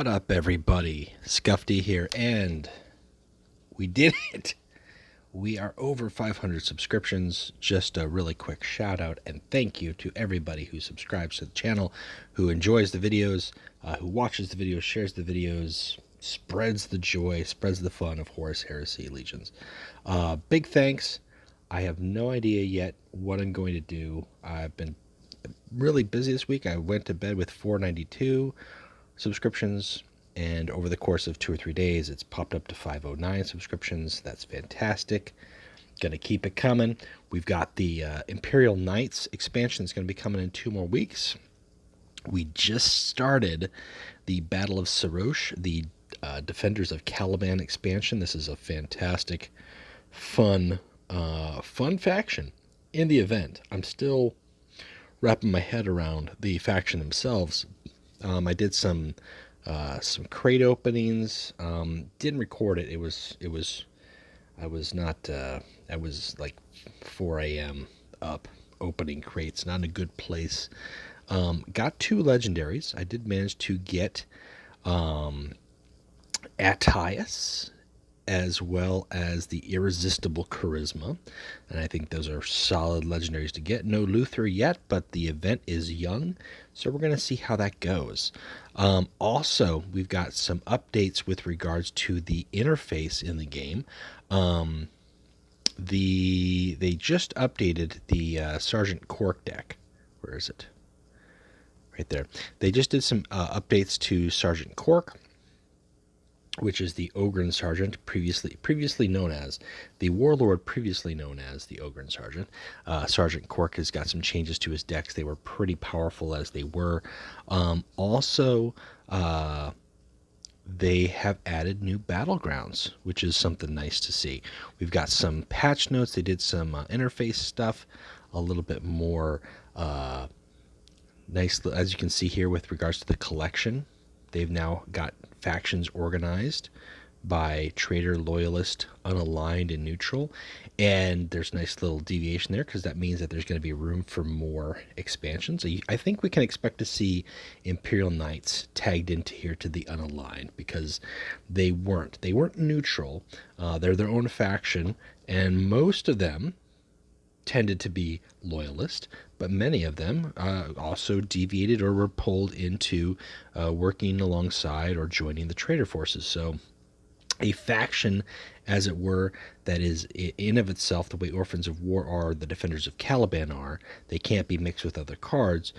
What up, everybody? Scuffy here, and we did it. We are over 500 subscriptions. Just a really quick shout out and thank you to everybody who subscribes to the channel, who enjoys the videos, who watches the videos, shares the videos, spreads the joy, spreads the fun of Horus, Heresy, Legions. Big thanks. I have no idea yet what I'm going to do. I've been really busy this week. I went to bed with 492 subscriptions, and over the course of 2 or 3 days it's popped up to 509 subscriptions. That's fantastic. Gonna keep it coming. We've got the Imperial Knights expansion that's going to be coming in 2 more weeks. We just started the Battle of Sarosh, the Defenders of Caliban expansion. This is a fantastic, fun faction in the event. I'm still wrapping my head around the faction themselves. I did some crate openings. Didn't record it. I was like 4 a.m. up opening crates. Not in a good place. Got 2 legendaries. I did manage to get Attias, as well as the Irresistible Charisma, and I think those are solid legendaries to get. No Luther yet, but the event is young, so we're going to see how that goes. Also, we've got some updates with regards to the interface in the game. They just updated the Sergeant Cork deck. Where is it? Right there. They just did some updates to Sergeant Cork, which is the Ogren Sergeant, previously known as the Warlord, previously known as the Ogren Sergeant. Sergeant Cork has got some changes to his decks. They were pretty powerful as they were. Also, they have added new battlegrounds, which is something nice to see. We've got some patch notes. They did some interface stuff, a little bit more nice, as you can see here with regards to the collection. They've now got factions organized by traitor, loyalist, unaligned, and neutral. And there's a nice little deviation there because that means that there's going to be room for more expansions. I think we can expect to see Imperial Knights tagged into here to the unaligned because they weren't neutral. They're their own faction, and most of them tended to be loyalist, but many of them also deviated or were pulled into working alongside or joining the traitor forces. So a faction, as it were, that is in of itself the way Orphans of War are, the Defenders of Caliban are. They can't be mixed with other cards,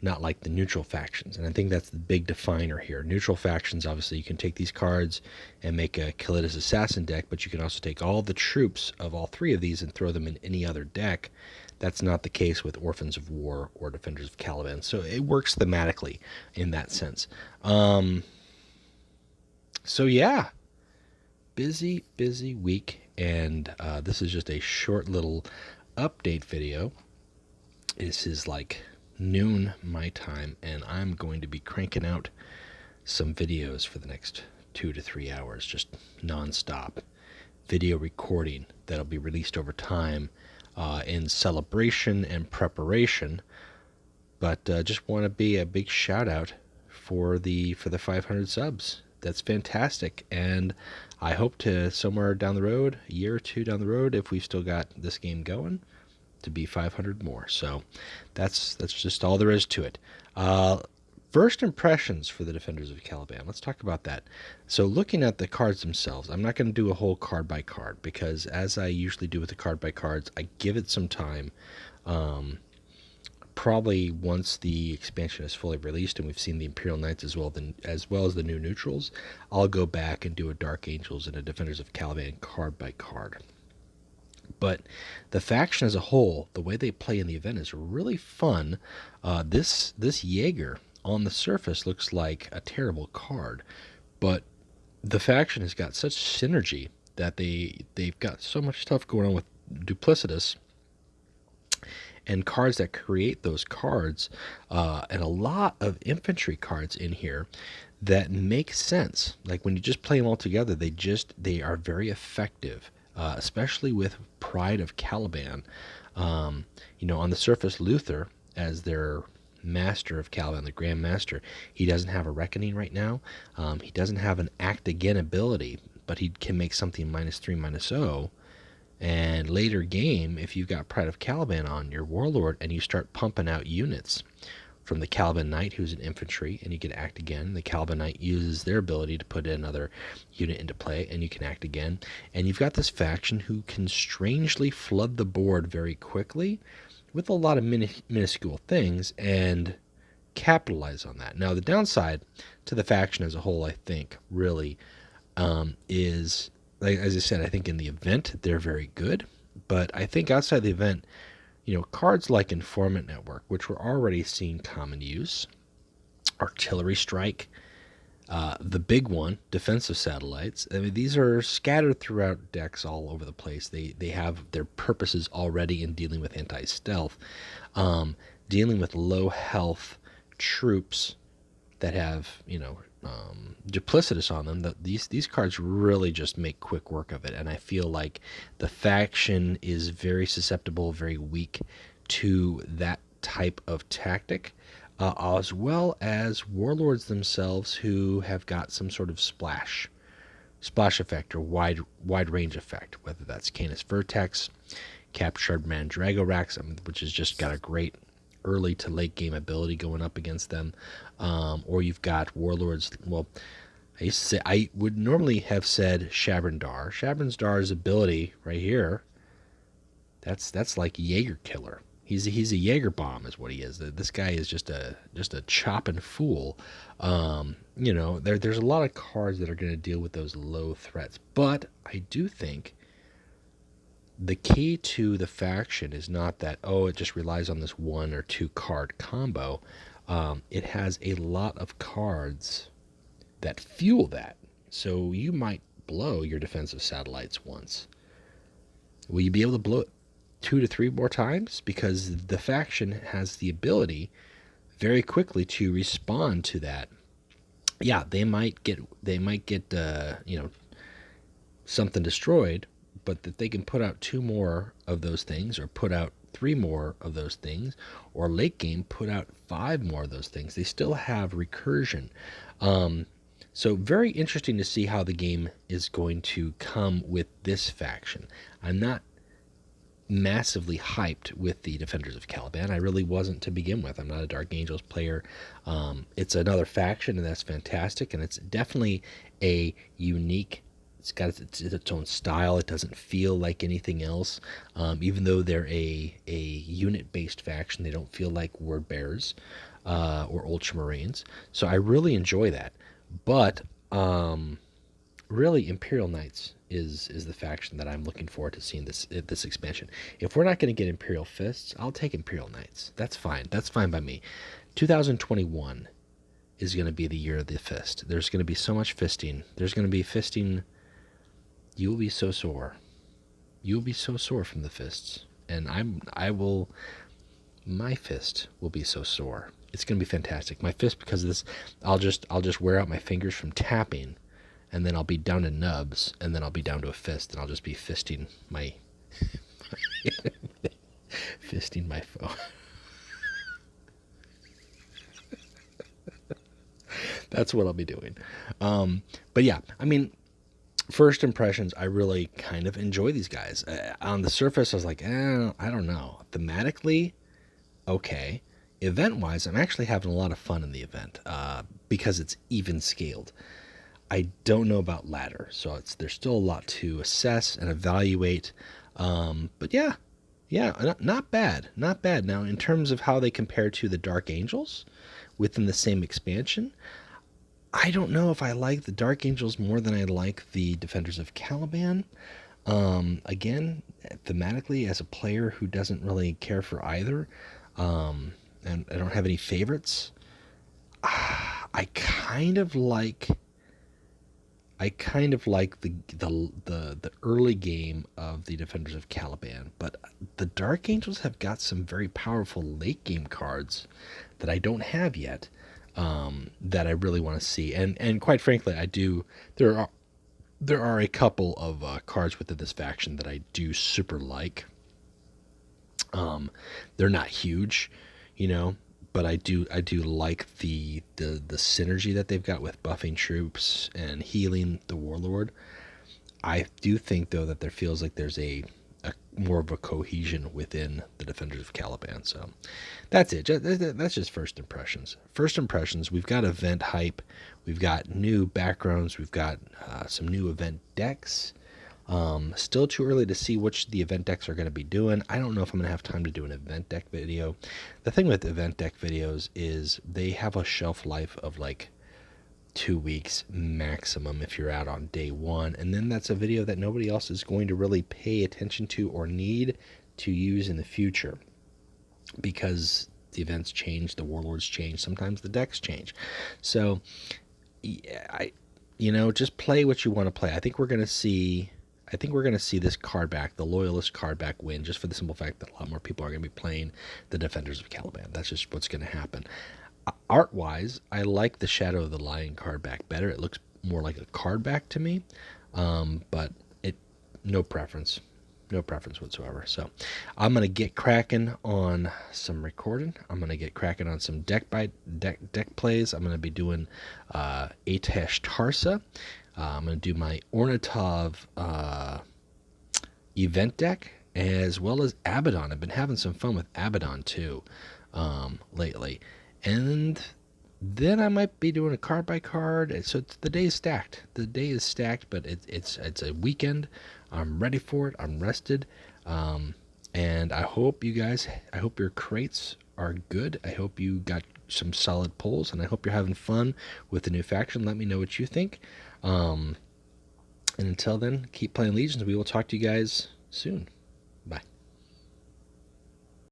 not like the neutral factions. And I think that's the big definer here. Neutral factions, obviously, you can take these cards and make a Kalidas Assassin deck, but you can also take all the troops of all 3 of these and throw them in any other deck. That's not the case with Orphans of War or Defenders of Caliban. So it works thematically in that sense. So yeah, busy week, and this is just a short little update video. This is like noon my time, and I'm going to be cranking out some videos for the next 2 to 3 hours, just non-stop video recording that'll be released over time in celebration and preparation. But just want to be a big shout out for the 500 subs. That's fantastic, and I hope to somewhere down the road, a year or 2 down the road, if we've still got this game going, to be 500 more. So that's just all there is to it. First impressions for the Defenders of Caliban. Let's talk about that. So looking at the cards themselves, I'm not going to do a whole card by card because, as I usually do with the card by cards, I give it some time. Probably once the expansion is fully released and we've seen the Imperial Knights as well as the new neutrals, I'll go back and do a Dark Angels and a Defenders of Caliban card by card. But the faction as a whole, the way they play in the event is really fun. This Jaeger on the surface looks like a terrible card, but the faction has got such synergy that they've got so much stuff going on with Duplicitous and cards that create those cards, and a lot of infantry cards in here that make sense. Like when you just play them all together, they are very effective. Especially with Pride of Caliban. On the surface, Luther as their master of Caliban, the Grand Master. He doesn't have a Reckoning right now. He doesn't have an Act Again ability, but he can make something -3/-0. And later game, if you've got Pride of Caliban on your Warlord and you start pumping out units from the Caliban Knight, who's an infantry, and you can act again. The Caliban Knight uses their ability to put another unit into play, and you can act again. And you've got this faction who can strangely flood the board very quickly with a lot of minuscule things and capitalize on that. Now, the downside to the faction as a whole, I think, really is, like, as I said, I think in the event they're very good, but I think outside the event, cards like Informant Network, which we're already seeing common use, Artillery Strike, the big one, Defensive Satellites. I mean, these are scattered throughout decks all over the place. They have their purposes already in dealing with anti-stealth, dealing with low health troops that have, duplicitous on them. These cards really just make quick work of it, and I feel like the faction is very susceptible, very weak to that type of tactic, as well as warlords themselves who have got some sort of splash effect or wide range effect, whether that's Canis Vertex, Captured Mandragorax, which has just got a great early to late game ability going up against them, or you've got warlords. Well, I would normally have said Shabran Dar. Shabran Dar's ability right here, that's like Jaeger killer. He's a Jaeger bomb is what he is. This guy is just a chopping fool. There's a lot of cards that are going to deal with those low threats, but I do think the key to the faction is not that, it just relies on this 1 or 2 card combo. It has a lot of cards that fuel that. So you might blow your Defensive Satellites once. Will you be able to blow it 2 to 3 more times? Because the faction has the ability very quickly to respond to that. Yeah, they might get something destroyed, but that they can put out 2 more of those things, or put out 3 more of those things, or late game put out 5 more of those things. They still have recursion. So very interesting to see how the game is going to come with this faction. I'm not massively hyped with the Defenders of Caliban. I really wasn't to begin with. I'm not a Dark Angels player. It's another faction, and that's fantastic, and it's definitely a unique. It's got its own style. It doesn't feel like anything else. Even though they're a unit-based faction, they don't feel like Word Bearers or Ultramarines. So I really enjoy that. But really, Imperial Knights is the faction that I'm looking forward to seeing this expansion. If we're not going to get Imperial Fists, I'll take Imperial Knights. That's fine. That's fine by me. 2021 is going to be the year of the fist. There's going to be so much fisting. There's going to be fisting. You will be so sore. You will be so sore from the fists, and my fist will be so sore. It's going to be fantastic. My fist, because of this, I'll just wear out my fingers from tapping, and then I'll be down to nubs, and then I'll be down to a fist, and I'll just be fisting my fisting my foe. That's what I'll be doing. But yeah, I mean, first impressions, I really kind of enjoy these guys. On the surface, I was like, I don't know. Thematically, okay. Event-wise, I'm actually having a lot of fun in the event because it's even scaled. I don't know about ladder, so there's still a lot to assess and evaluate. But yeah, not bad. Not bad. Now, in terms of how they compare to the Dark Angels within the same expansion, I don't know if I like the Dark Angels more than I like the Defenders of Caliban. Again, thematically, as a player who doesn't really care for either, and I don't have any favorites, I kind of like the early game of the Defenders of Caliban, but the Dark Angels have got some very powerful late game cards that I don't have yet, that I really want to see, and quite frankly, I do. There are a couple of cards within this faction that I do super like. They're not huge, but I do like the synergy that they've got with buffing troops and healing the warlord. I do think though that there feels like there's a more of a cohesion within the Defenders of Caliban. So that's it. That's just first impressions. First impressions. We've got event hype. We've got new backgrounds. We've got some new event decks. Still too early to see which the event decks are going to be doing. I don't know if I'm going to have time to do an event deck video. The thing with event deck videos is they have a shelf life of like 2 weeks maximum if you're out on day one, and then that's a video that nobody else is going to really pay attention to or need to use in the future, because the events change, the warlords change, sometimes the decks change. So yeah, just play what you want to play. I think we're going to see this card back, the Loyalist card back, win, just for the simple fact that a lot more people are going to be playing the Defenders of Caliban. That's just what's going to happen. Art-wise, I like the Shadow of the Lion card back better. It looks more like a card back to me, but no preference whatsoever. So I'm going to get cracking on some recording. I'm going to get cracking on some deck plays. I'm going to be doing Atesh Tarsa. I'm going to do my Ornitov event deck, as well as Abaddon. I've been having some fun with Abaddon too lately. And then I might be doing a card by card. So the day is stacked. The day is stacked, but it's a weekend. I'm ready for it. I'm rested. And I hope your crates are good. I hope you got some solid pulls, and I hope you're having fun with the new faction. Let me know what you think. And until then, keep playing Legions. We will talk to you guys soon.